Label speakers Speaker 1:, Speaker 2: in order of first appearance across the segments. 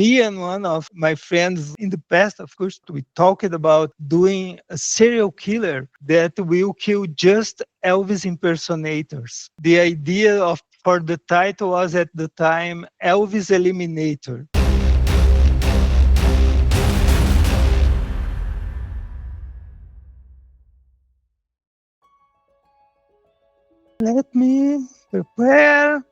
Speaker 1: Me and one of my friends in the past, of course, we talked about doing a serial killer that will kill just Elvis impersonators. The idea of for the title was at the time Elvis Eliminator. Let me prepare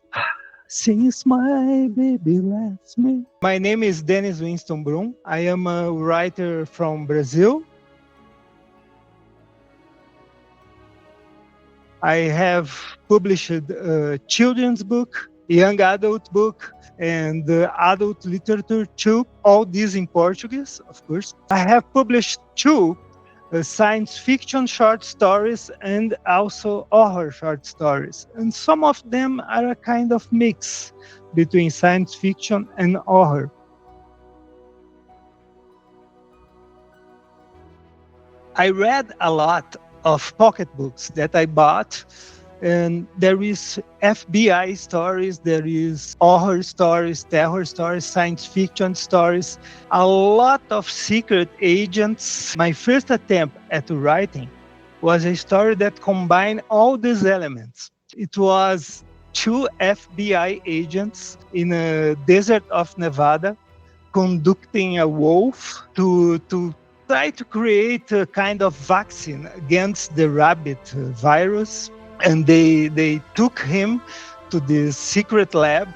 Speaker 1: since my baby left me. My name is Denis Winston Brum. I am a writer from Brazil. I have published a children's book, young adult book, and adult literature too. All these in Portuguese, of course. I have published two science fiction short stories and also horror short stories. And some of them are a kind of mix between science fiction and horror. I read a lot of pocketbooks that I bought, and there is FBI stories, there is horror stories, terror stories, science fiction stories, a lot of secret agents. My first attempt at writing was a story that combined all these elements. It was two FBI agents in a desert of Nevada conducting a wolf to try to create a kind of vaccine against the rabbit virus. And they took him to this secret lab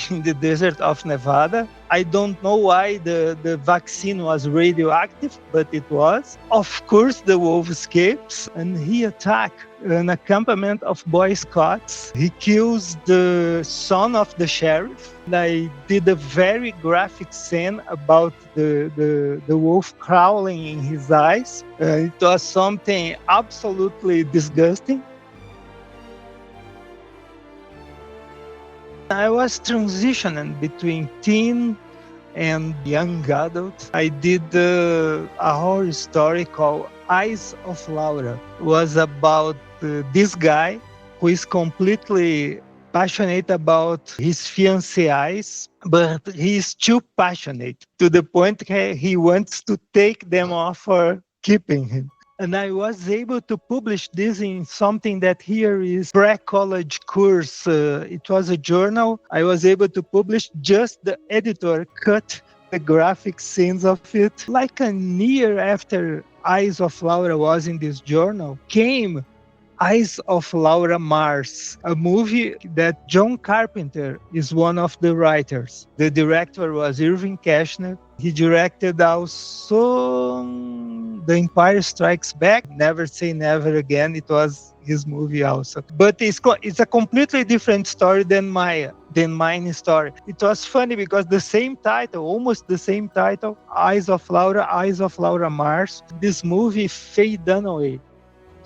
Speaker 1: in the desert of Nevada. I don't know why the vaccine was radioactive, but it was. Of course, the wolf escapes and he attacks an encampment of Boy Scouts. He kills the son of the sheriff. I did a very graphic scene about the wolf crawling in his eyes. It was something absolutely disgusting. I was transitioning between teen and young adult. I did a horror story called Eyes of Laura. It was about this guy who is completely passionate about his fiancée eyes, but he is too passionate to the point he wants to take them off for keeping him. And I was able to publish this in something that here is pre-college course. It was a journal. I was able to publish, just the editor cut the graphic scenes of it. Like a year after Eyes of Laura was in this journal, came Eyes of Laura Mars, a movie that John Carpenter is one of the writers. The director was Irving Kershner. He directed also The Empire Strikes Back, Never Say Never Again. It was his movie also. But it's a completely different story than mine story. It was funny because the same title, almost the same title, Eyes of Laura Mars. This movie, Faye Dunaway,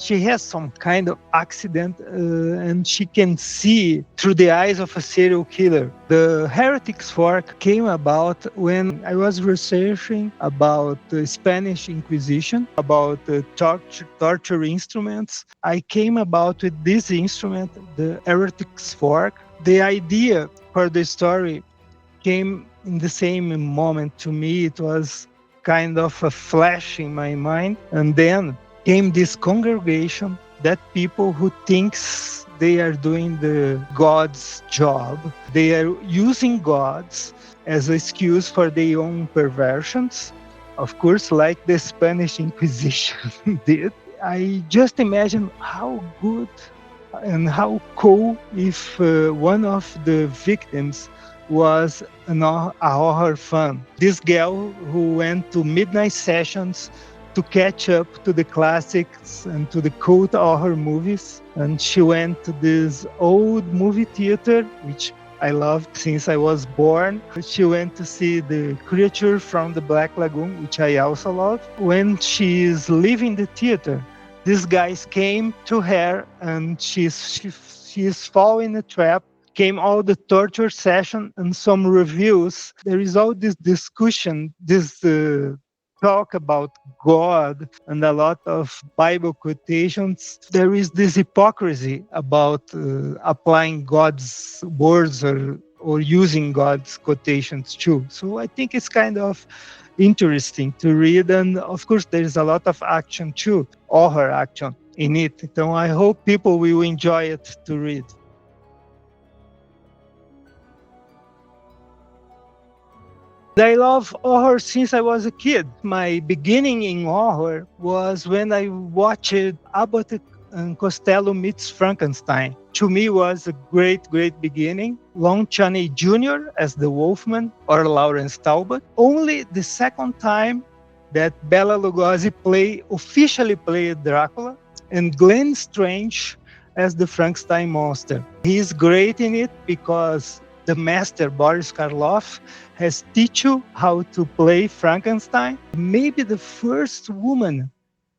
Speaker 1: she has some kind of accident and she can see through the eyes of a serial killer. The Heretic's Fork came about when I was researching about the Spanish Inquisition, about the torture instruments. I came about with this instrument, the Heretic's Fork. The idea for the story came in the same moment to me. It was kind of a flash in my mind. And then came this congregation, that people who thinks they are doing the God's job. They are using gods as an excuse for their own perversions, of course, like the Spanish Inquisition did. I just imagine how good and how cool if one of the victims was a horror fan. This girl who went to midnight sessions to catch up to the classics and to the cult horror movies. And she went to this old movie theater, which I loved since I was born. She went to see The Creature from the Black Lagoon, which I also love. When she is leaving the theater, these guys came to her and she is falling in a trap. Came all the torture session and some reviews. There is all this discussion, this talk about God and a lot of Bible quotations. There is this hypocrisy about applying God's words or or using God's quotations too. So I think it's kind of interesting to read. And of course, there is a lot of action too, horror action in it. So I hope people will enjoy it to read. I love horror since I was a kid. My beginning in horror was when I watched Abbott and Costello meets Frankenstein. To me, was a great, great beginning. Lon Chaney Jr. as the Wolfman or Lawrence Talbot. Only the second time that Bela Lugosi officially played Dracula, and Glenn Strange as the Frankenstein monster. He's great in it because the master, Boris Karloff, has teach you how to play Frankenstein. Maybe the first woman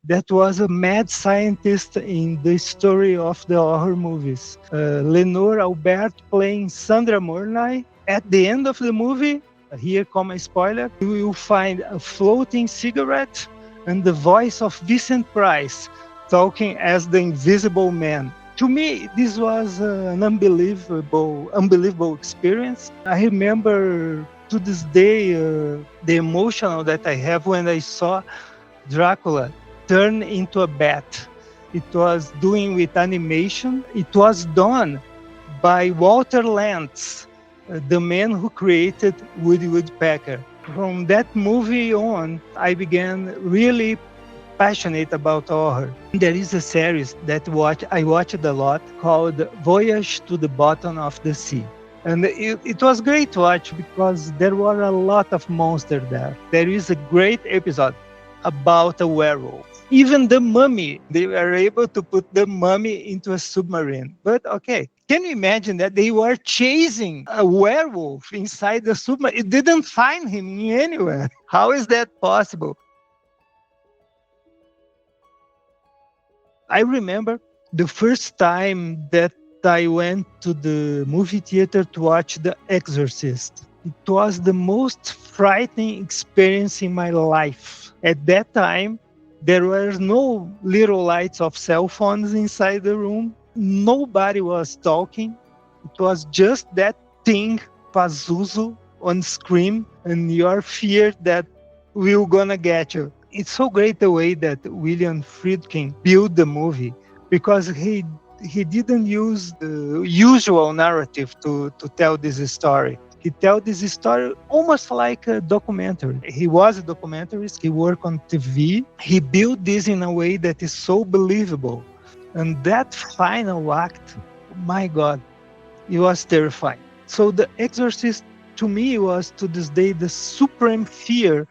Speaker 1: that was a mad scientist in the story of the horror movies. Lenore Albert playing Sandra Mornay. At the end of the movie, here come a spoiler, you will find a floating cigarette and the voice of Vincent Price talking as the Invisible Man. To me, this was an unbelievable experience. I remember to this day the emotion that I have when I saw Dracula turn into a bat. It was doing with animation. It was done by Walter Lantz, the man who created Woody Woodpecker. From that movie on, I began really passionate about horror. There is a series that I watched a lot called Voyage to the Bottom of the Sea. And it was great to watch because there were a lot of monsters there. There is a great episode about a werewolf. Even the mummy, they were able to put the mummy into a submarine. But okay, can you imagine that they were chasing a werewolf inside the submarine? It didn't find him anywhere. How is that possible? I remember the first time that I went to the movie theater to watch The Exorcist. It was the most frightening experience in my life. At that time, there were no little lights of cell phones inside the room. Nobody was talking. It was just that thing, Pazuzu, on screen, and your fear that we're gonna get you. It's so great the way that William Friedkin built the movie, because he didn't use the usual narrative to tell this story. He tells this story almost like a documentary. He was a documentarist. He worked on TV. He built this in a way that is so believable. And that final act, my God, it was terrifying. So The Exorcist, to me, was to this day the supreme fear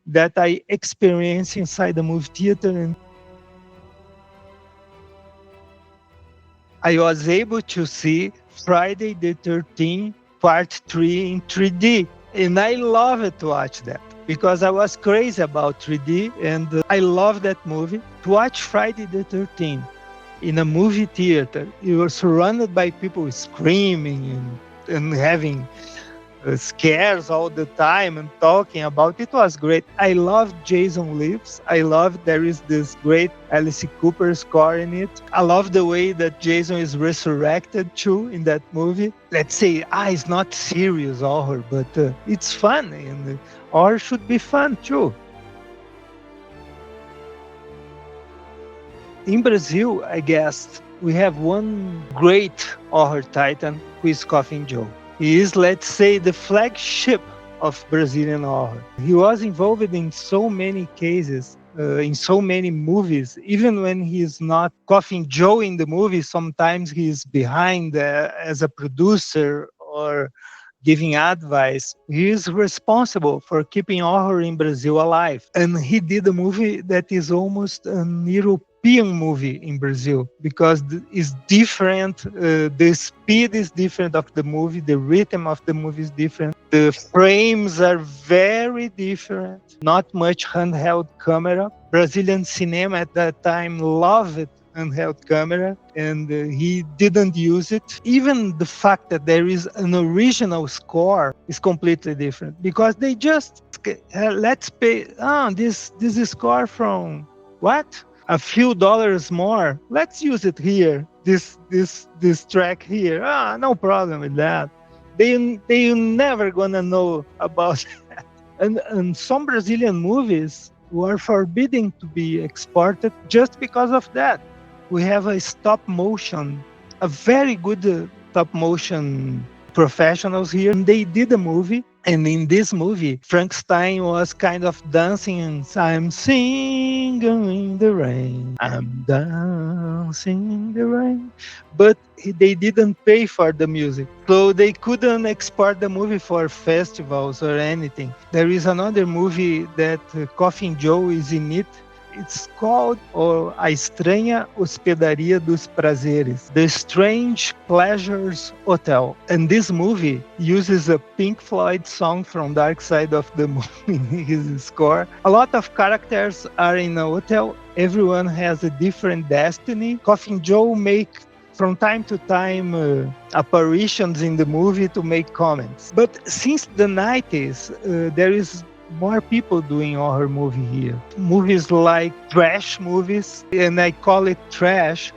Speaker 1: that I experienced inside the movie theater. And I was able to see Friday the 13th, Part 3 in 3D. And I loved to watch that because I was crazy about 3D and I love that movie. To watch Friday the 13th in a movie theater, you were surrounded by people screaming and having scares all the time and talking about it. Was great. I loved Jason Lives. I love there is this great Alice Cooper score in it. I love the way that Jason is resurrected too in that movie. Let's say, it's not serious horror, but it's fun, and horror should be fun too. In Brazil, I guess, we have one great horror titan who is Coffin Joe. He is, let's say, the flagship of Brazilian horror. He was involved in so many cases, in so many movies. Even when he's not Coffin Joe in the movie, sometimes he's behind as a producer or giving advice. He is responsible for keeping horror in Brazil alive. And he did a movie that is almost an European movie in Brazil because it's different. The speed is different of the movie. The rhythm of the movie is different. The frames are very different. Not much handheld camera. Brazilian cinema at that time loved handheld camera, and he didn't use it. Even the fact that there is an original score is completely different because they just let's pay this is score from what? A few dollars more. Let's use it here. This track here. No problem with that. They never gonna know about that. And some Brazilian movies were forbidden to be exported just because of that. We have a stop motion, a very good stop motion professionals here, and they did a movie. And in this movie, Frankenstein was kind of dancing and I'm singing in the rain. I'm dancing in the rain. But they didn't pay for the music. So they couldn't export the movie for festivals or anything. There is another movie that Coffin Joe is in it. It's called A Estranha Hospedaria dos Prazeres, The Strange Pleasures Hotel. And this movie uses a Pink Floyd song from Dark Side of the Moon in his score. A lot of characters are in a hotel. Everyone has a different destiny. Coffin Joe make from time to time apparitions in the movie to make comments. But since the 90s, there is more people doing horror movie here. Movies like trash movies, and I call it trash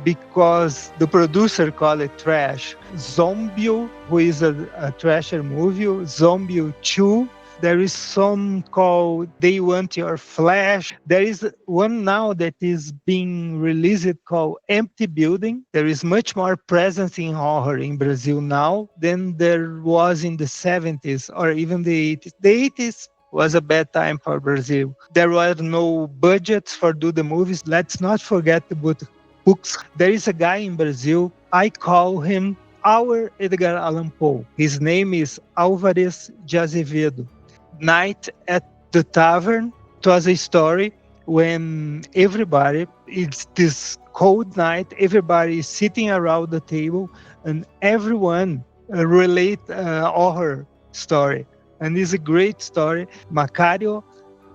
Speaker 1: because the producer call it trash. Zombie, who is a trasher movie, Zombie 2. There is some called They Want Your Flesh. There is one now that is being released called Empty Building. There is much more presence in horror in Brazil now than there was in the 70s or even the 80s. The 80s was a bad time for Brazil. There were no budgets for do the movies. Let's not forget about books. There is a guy in Brazil, I call him our Edgar Allan Poe. His name is Álvares de Azevedo. Night at the Tavern. It was a story when everybody, it's this cold night, everybody is sitting around the table and everyone relate a horror story. And it's a great story. Macario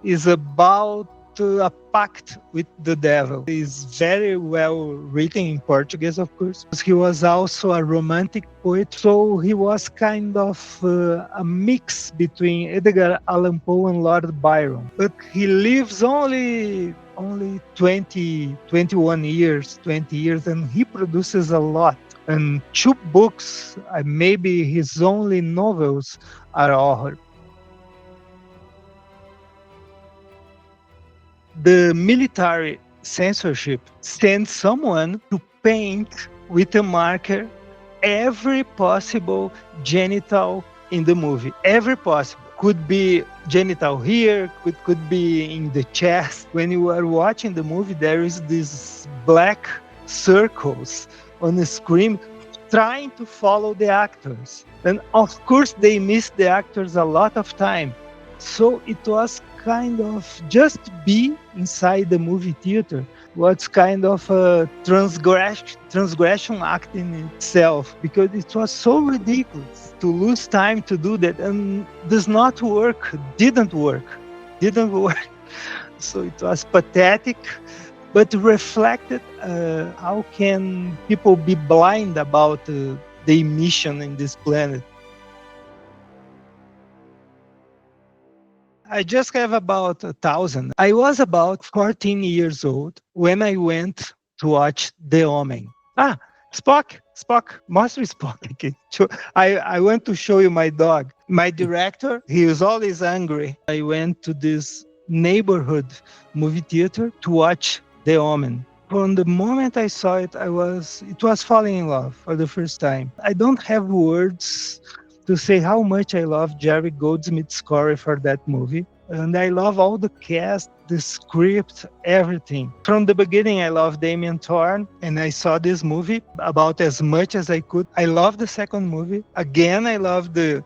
Speaker 1: is about a pact with the devil. It's very well written in Portuguese, of course. He was also a romantic poet, so he was kind of a mix between Edgar Allan Poe and Lord Byron. But he lives only 21 years, 20 years, and he produces a lot. And 2 books, maybe his only novels are horror. The military censorship sends someone to paint with a marker every possible genital in the movie. Every possible. Could be genital here, could be in the chest. When you are watching the movie, there is these black circles on the screen trying to follow the actors. And of course, they miss the actors a lot of time. So it was kind of just be inside the movie theater was kind of a transgression act in itself, because it was so ridiculous to lose time to do that, and does not work, didn't work. So it was pathetic, but reflected how can people be blind about the emission in this planet. I just have about 1,000. I was about 14 years old when I went to watch The Omen. Spock, Master Spock. Okay. I want to show you my dog. My director, he was always angry. I went to this neighborhood movie theater to watch The Omen. From the moment I saw it, it was falling in love for the first time. I don't have words to say how much I love Jerry Goldsmith's score for that movie. And I love all the cast, the script, everything. From the beginning, I love Damien Thorne, and I saw this movie about as much as I could. I love the second movie. Again, I love the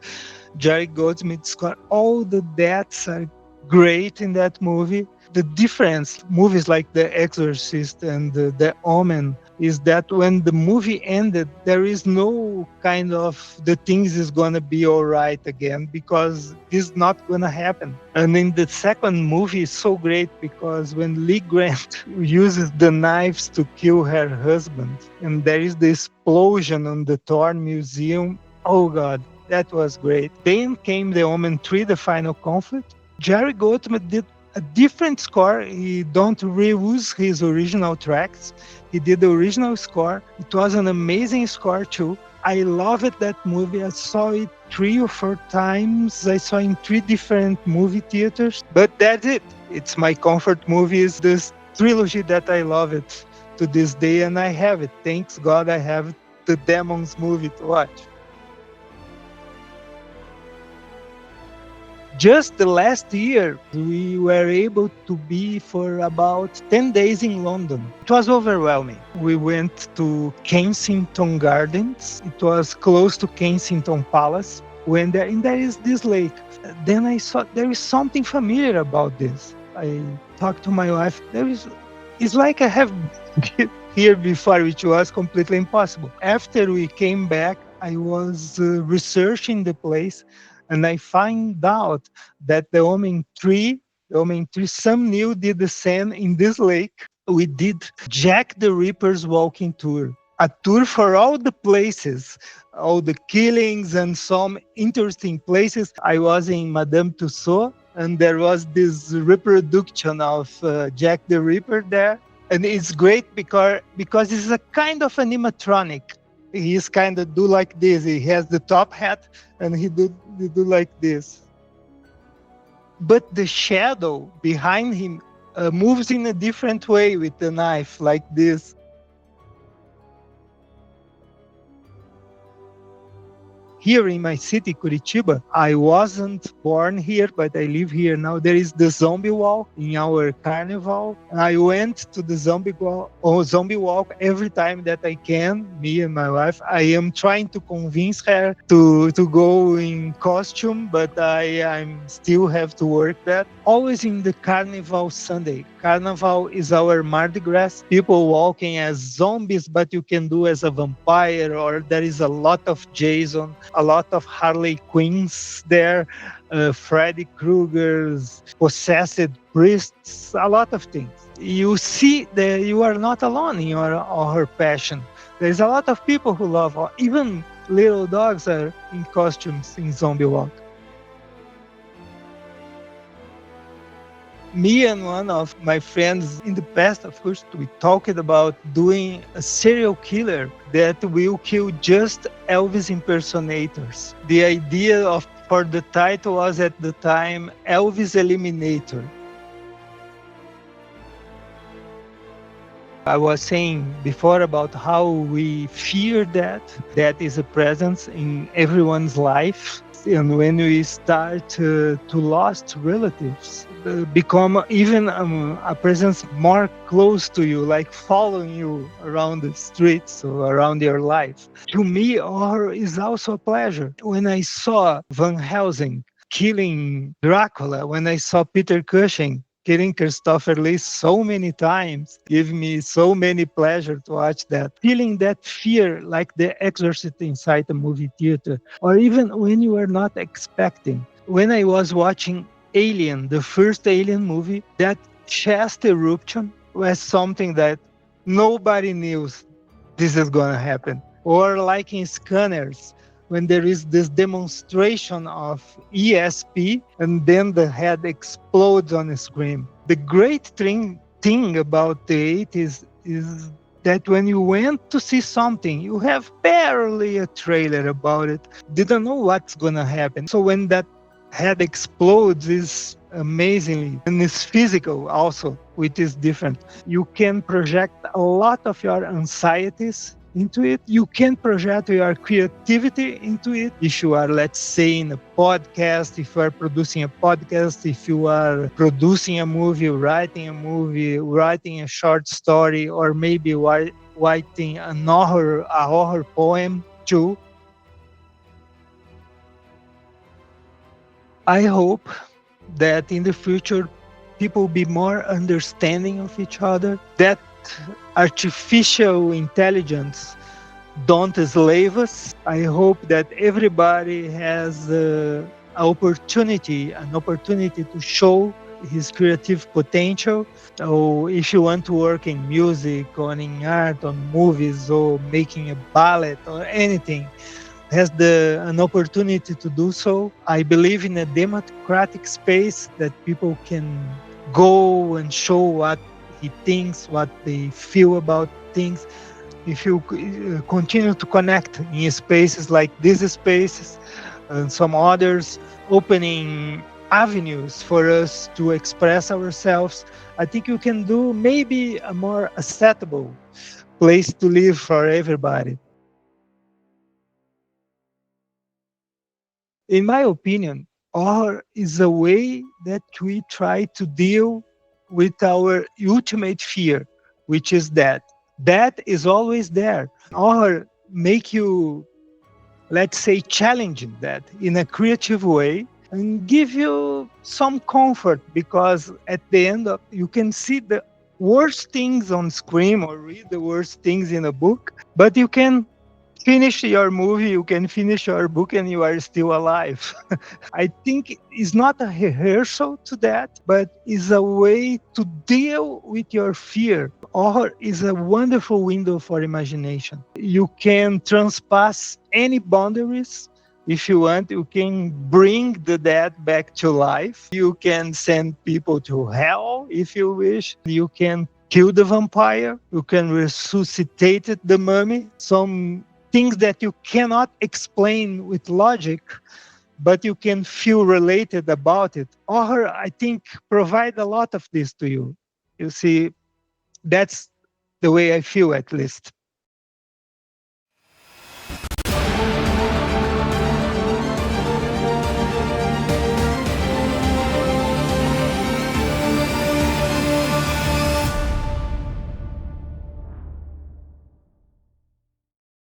Speaker 1: Jerry Goldsmith score. All the deaths are great in that movie. The difference, movies like The Exorcist and The Omen, is that when the movie ended, there is no kind of the things is gonna be all right again, because this is not gonna happen. And in the second movie, it's so great because when Lee Grant uses the knives to kill her husband, and there is the explosion on the Thorne Museum, oh God, that was great. Then came The Omen 3, The Final Conflict. Jerry Goldsmith did a different score. He don't reuse his original tracks. He did the original score. It was an amazing score too. I loved that movie. I saw it 3 or 4 times. I saw in 3 different movie theaters. But that's it. It's my comfort movie. Is this trilogy that I love it to this day, and I have it. Thanks God I have the Demons movie to watch. Just the last year, we were able to be for about 10 days in London. It was overwhelming. We went to Kensington Gardens. It was close to Kensington Palace. And there is this lake. Then I saw there is something familiar about this. I talked to my wife. It's like I have been here before, which was completely impossible. After we came back, I was researching the place. And I find out that the Omen 3, some new did the same in this lake. We did Jack the Ripper's walking tour. A tour for all the places, all the killings and some interesting places. I was in Madame Tussauds, and there was this reproduction of Jack the Ripper there. And it's great because it's a kind of animatronic. He's kind of do like this. He has the top hat and he do like this. But the shadow behind him moves in a different way with the knife, like this. Here in my city, Curitiba, I wasn't born here, but I live here now. There is the zombie walk in our carnival. I went to the zombie walk every time that I can, me and my wife. I am trying to convince her to go in costume, but I still have to work that. Always in the carnival Sunday. Carnival is our Mardi Gras. People walking as zombies, but you can do as a vampire, or there is a lot of Jason, a lot of Harley Quinns there, Freddy Krueger's, possessed priests, a lot of things. You see that you are not alone in your or her passion. There's a lot of people who love, even little dogs are in costumes in Zombie Walk. Me and one of my friends in the past, of course, we talked about doing a serial killer that will kill just Elvis impersonators. The idea for the title was at the time Elvis Eliminator. I was saying before about how we fear that is a presence in everyone's life. And when we start to lost relatives, become even a presence more close to you, like following you around the streets or around your life. To me, horror is also a pleasure. When I saw Van Helsing killing Dracula, when I saw Peter Cushing killing Christopher Lee so many times, give me so many pleasure to watch that. Feeling that fear like the exorcist inside a movie theater, or even when you are not expecting. When I was watching Alien, the first Alien movie, that chest eruption was something that nobody knew this is going to happen. Or like in Scanners, when there is this demonstration of ESP and then the head explodes on the screen. The great thing about the 80s is that when you went to see something, you have barely a trailer about it. Didn't know what's going to happen. So when that head explodes, is amazingly, and it's physical also, which is different. You can project a lot of your anxieties into it. You can project your creativity into it. If you are, let's say, in a podcast, if you are producing a podcast, if you are producing a movie, writing a short story, or maybe writing a horror poem too. I hope that in the future people will be more understanding of each other, that artificial intelligence don't enslave us. I hope that everybody has an opportunity to show his creative potential. So if you want to work in music or in art, on movies, or making a ballet or anything, has an opportunity to do so. I believe in a democratic space that people can go and show what he thinks, what they feel about things. if you continue to connect in spaces like these spaces and some others, opening avenues for us to express ourselves, I think you can do maybe a more acceptable place to live for everybody. In my opinion, art is a way that we try to deal with our ultimate fear, which is death. Death is always there. Art make you, let's say, challenging that in a creative way and give you some comfort, because at the end of you can see the worst things on screen or read the worst things in a book, but you can finish your movie, you can finish your book, and you are still alive. I think it's not a rehearsal to that, but is a way to deal with your fear, or is a wonderful window for imagination. You can transpass any boundaries. If you want, you can bring the dead back to life. You can send people to hell if you wish. You can kill the vampire. You can resuscitate the mummy. Some things that you cannot explain with logic, but you can feel related about it. Or I think provide a lot of this to you. You see, that's the way I feel, at least.